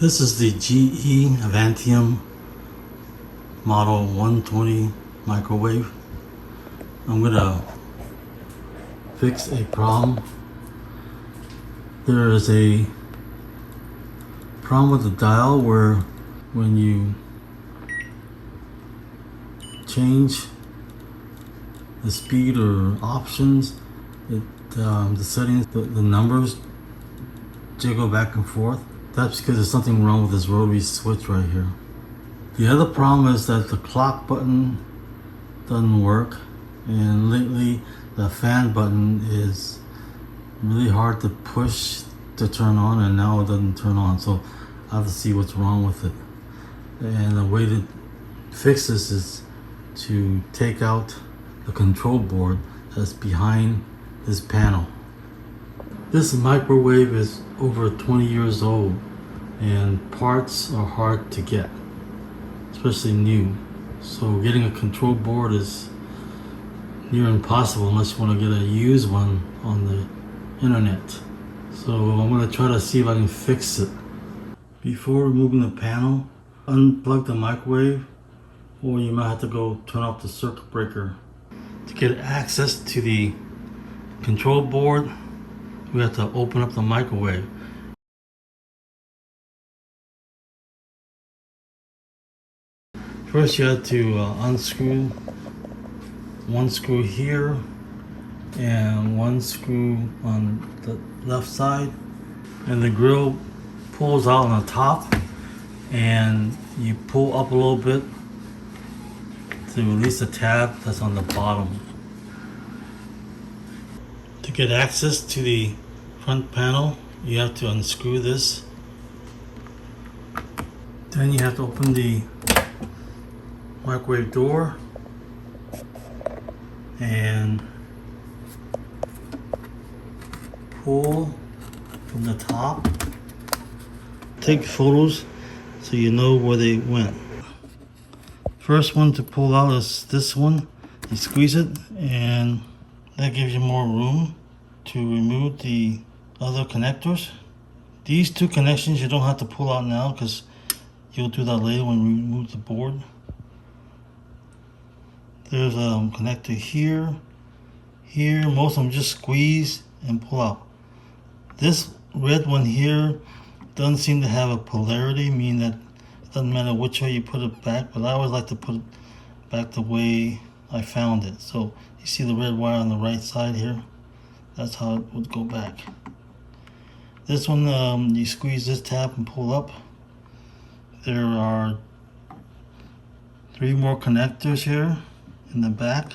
This is the GE Advantium Model 120 microwave. I'm gonna fix a problem. There is a problem with the dial where when you change the speed or options, the settings, the numbers jiggle back and forth. That's because there's something wrong with this rotary switch right here. The other problem is that the clock button doesn't work, and lately the fan button is really hard to push to turn on, and now it doesn't turn on, so I have to see what's wrong with it. And the way to fix this is to take out the control board that's behind this panel. This microwave is over 20 years old, and parts are hard to get, especially new. So getting a control board is near impossible unless you want to get a used one on the internet. So I'm going to try to see if I can fix it. Before removing the panel, unplug the microwave, or you might have to go turn off the circuit breaker. To get access to the control board, we have to open up the microwave. First you have to unscrew one screw here and one screw on the left side, and the grill pulls out on the top, and you pull up a little bit to release the tab that's on the bottom. To get access to the front panel, you have to unscrew this. Then you have to open the microwave door and pull from the top. Take photos so you know where they went. First one to pull out is this one. You squeeze it, and that gives you more room to remove the other connectors. These two connections you don't have to pull out now because you'll do that later when you remove the board. There's a connector here, here. Most of them just squeeze and pull out. This red one here doesn't seem to have a polarity, meaning that it doesn't matter which way you put it back, but I always like to put it back the way I found it. So you see the red wire on the right side here? That's how it would go back. This one, you squeeze this tab and pull up. There are 3 more connectors here in the back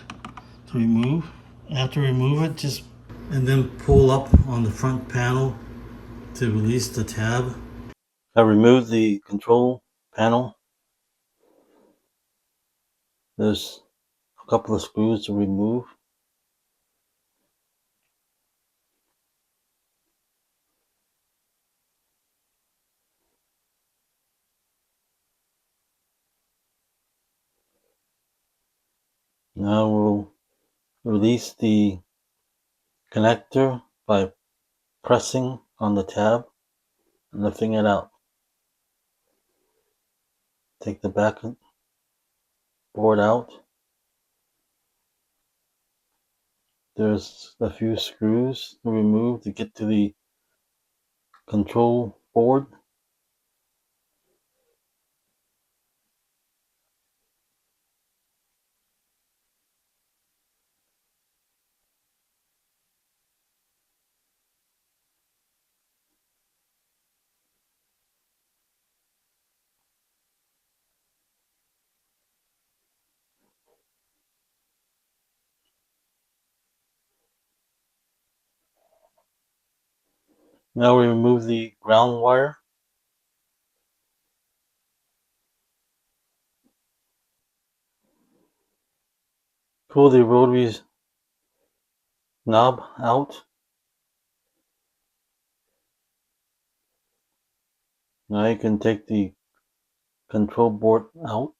to remove. After remove it, just and then pull up on the front panel to release the tab. I removed the control panel. There's a couple of screws to remove. Now we'll release the connector by pressing on the tab and lifting it out. Take the back board out. There's a few screws to remove to get to the control board. Now we remove the ground wire. Pull the rotary knob out. Now you can take the control board out.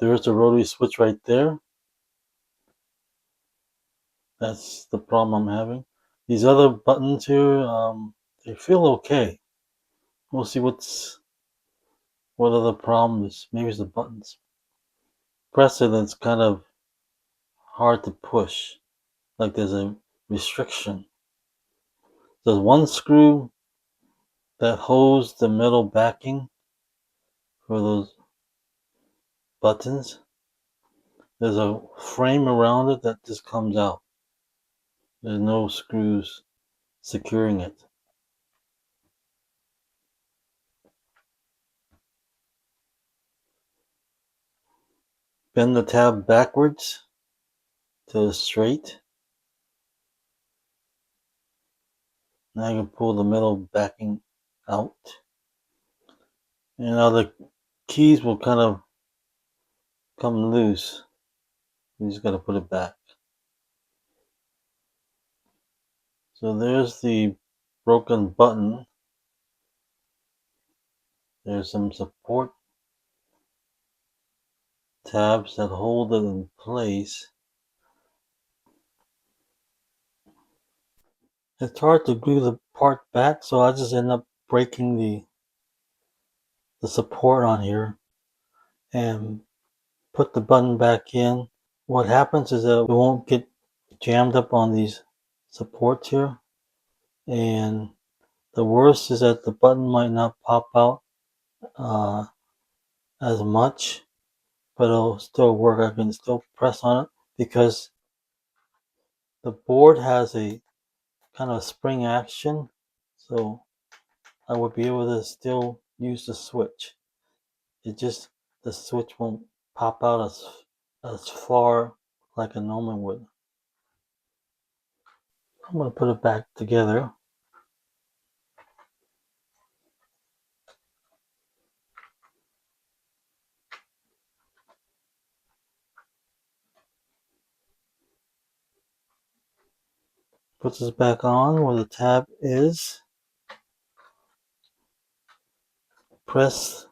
There's the rotary switch right there. That's the problem I'm having. These other buttons here, they feel okay. We'll see what other problem is. Maybe it's the buttons. Press it and it's kind of hard to push. Like there's a restriction. There's one screw that holds the metal backing for those buttons. There's a frame around it that just comes out. There's no screws securing it. Bend the tab backwards to straight. Now you can pull the metal backing out. And now the keys will kind of come loose. You just got to put it back. So there's the broken button. There's some support tabs that hold it in place. It's hard to glue the part back, so I just end up breaking the support on here and put the button back in. What happens is that it won't get jammed up on these supports here, and the worst is that the button might not pop out as much, but it'll still work. I can still press on it because the board has a kind of spring action, so I would be able to still use the switch. It just, the switch won't pop out as far like a normal would. I'm going to put it back together. Put this back on where the tab is. Press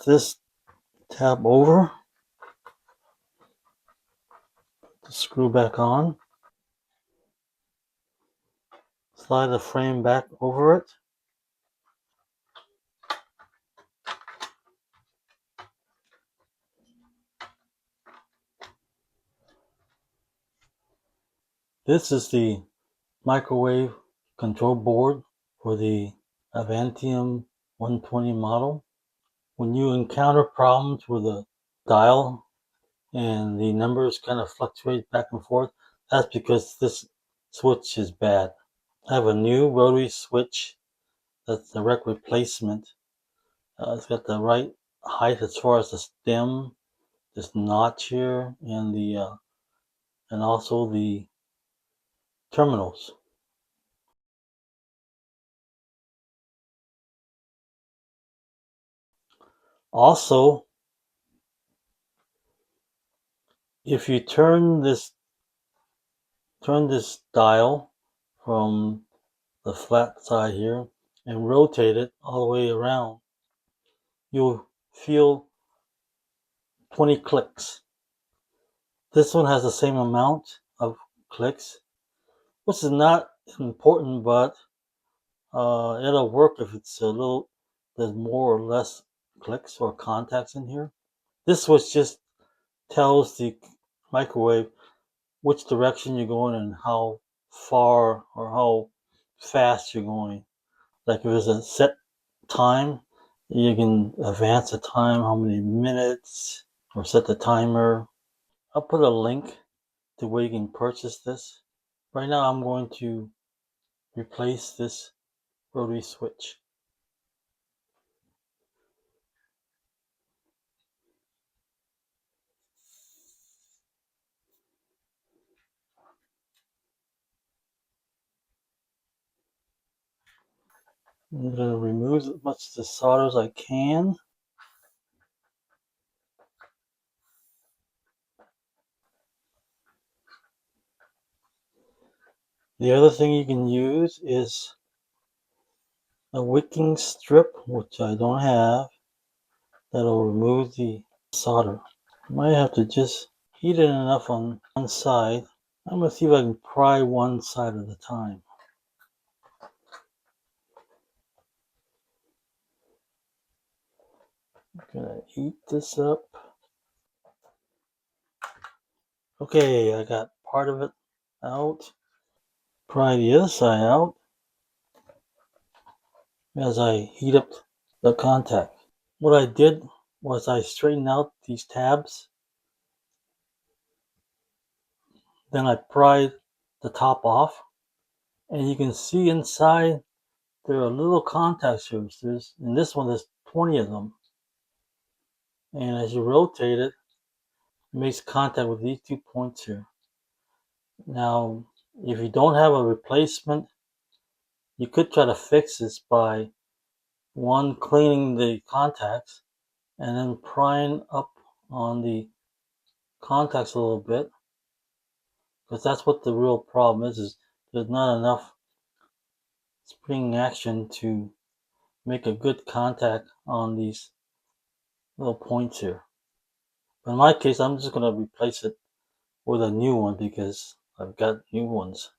this tab over. Put the screw back on. Slide the frame back over it. This is the microwave control board for the Advantium 120 model. When you encounter problems with a dial and the numbers kind of fluctuate back and forth, that's because this switch is bad. I have a new rotary switch that's direct replacement. It's got the right height as far as the stem, this notch here, and also the terminals. Also, if you turn this dial from the flat side here and rotate it all the way around, you'll feel 20 clicks. This one has the same amount of clicks, which is not important, but it'll work if it's there's more or less clicks or contacts in here. This switch just tells the microwave which direction you're going and how far or how fast you're going. Like if there's a set time, you can advance the time, how many minutes, or set the timer. I'll put a link to where you can purchase this. Right now I'm going to replace this rotary switch. I'm going to remove as much of the solder as I can. The other thing you can use is a wicking strip, which I don't have, that'll remove the solder. I might have to just heat it enough on one side. I'm going to see if I can pry one side at a time. I'm gonna heat this up. Okay, I got part of it out. Pry the other side out as I heat up the contact. What I did was I straightened out these tabs, then I pried the top off, and you can see inside there are little contact surfaces. In this one, there's 20 of them, and as you rotate it, it makes contact with these 2 points here. Now, if you don't have a replacement, you could try to fix this by one, cleaning the contacts and then prying up on the contacts a little bit, because that's what the real problem is there's not enough spring action to make a good contact on these little points here. But in my case, I'm just going to replace it with a new one because I've got new ones.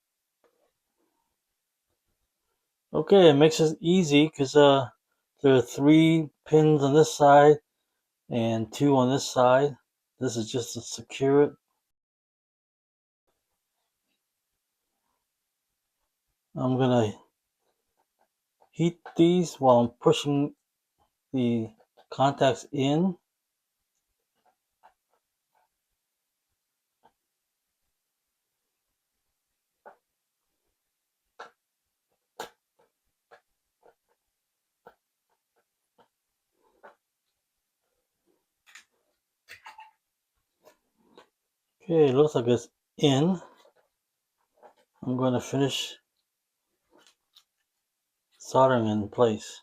Okay, it makes it easy because there are 3 pins on this side and 2 on this side. This is just to secure it. I'm gonna heat these while I'm pushing the contacts in. Okay, it looks like it's in. I'm going to finish soldering in place.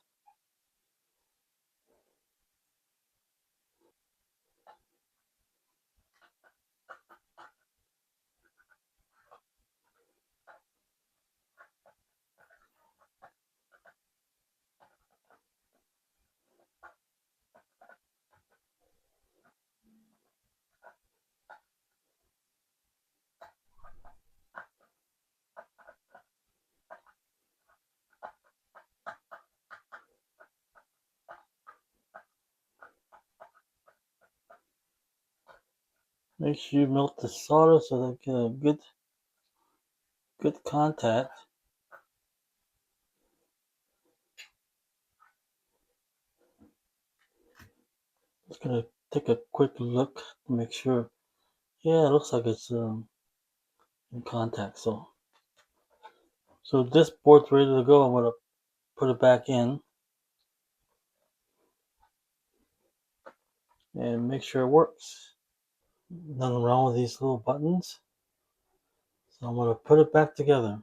Make sure you melt the solder so that you get a good contact. Just gonna take a quick look to make sure. Yeah, it looks like it's in contact. So this board's ready to go. I'm gonna put it back in and make sure it works. Nothing wrong with these little buttons. So I'm gonna put it back together.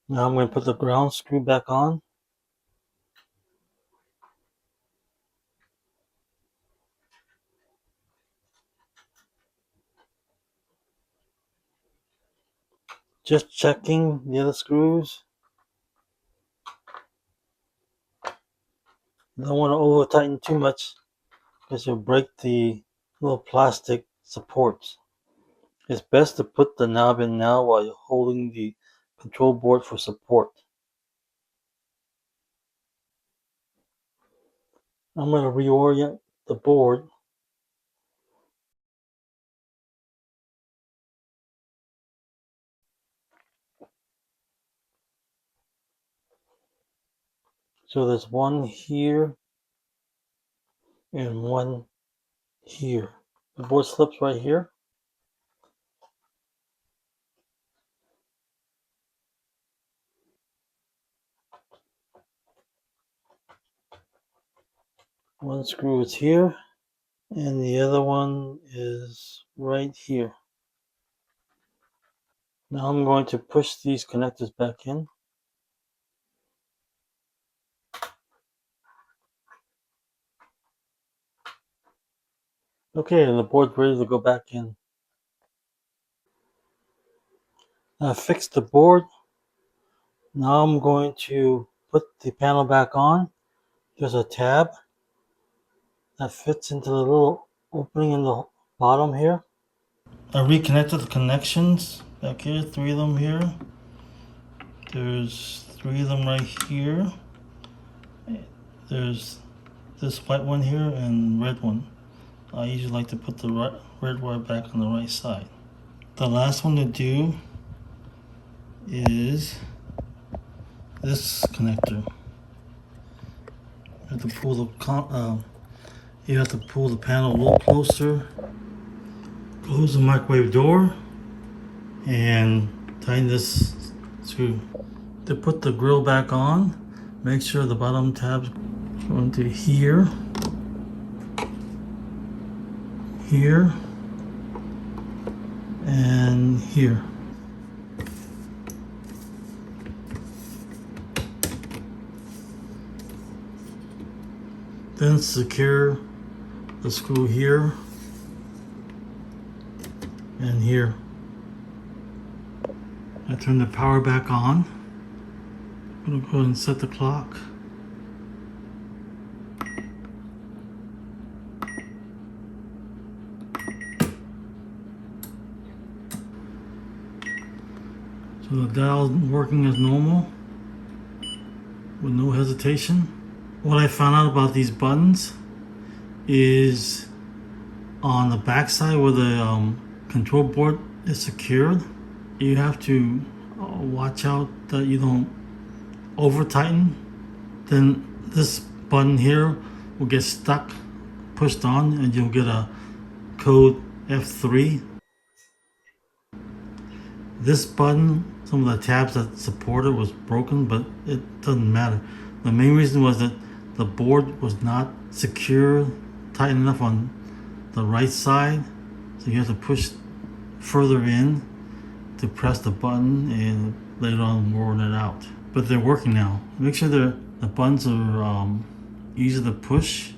Now I'm going to put the ground screw back on. Just checking the other screws. Don't want to over tighten too much because you'll break the little plastic supports. It's best to put the knob in now while you're holding the control board for support. I'm going to reorient the board. So there's one here and one here. The board slips right here. One screw is here, and the other one is right here. Now I'm going to push these connectors back in. Okay, and the board's ready to go back in. I fixed the board. Now I'm going to put the panel back on. There's a tab that fits into the little opening in the bottom here. I reconnected the connections back here, 3 of them here. There's 3 of them right here. There's this white one here and red one. I usually like to put the red wire back on the right side. The last one to do is this connector. You have to pull the panel a little closer. Close the microwave door and tighten this screw. To put the grill back on, make sure the bottom tabs go into here, here, and here. Then secure the screw here and here. I turn the power back on. I'm gonna go ahead and set the clock. So the dial's working as normal with no hesitation. What I found out about these buttons is on the back side where the control board is secured, you have to watch out that you don't over tighten. Then this button here will get stuck, pushed on, and you'll get a code F3. This button, some of the tabs that support it was broken, but it doesn't matter. The main reason was that the board was not secure, tight enough on the right side, so you have to push further in to press the button and later on worn it out. But they're working now. Make sure the buttons are easy to push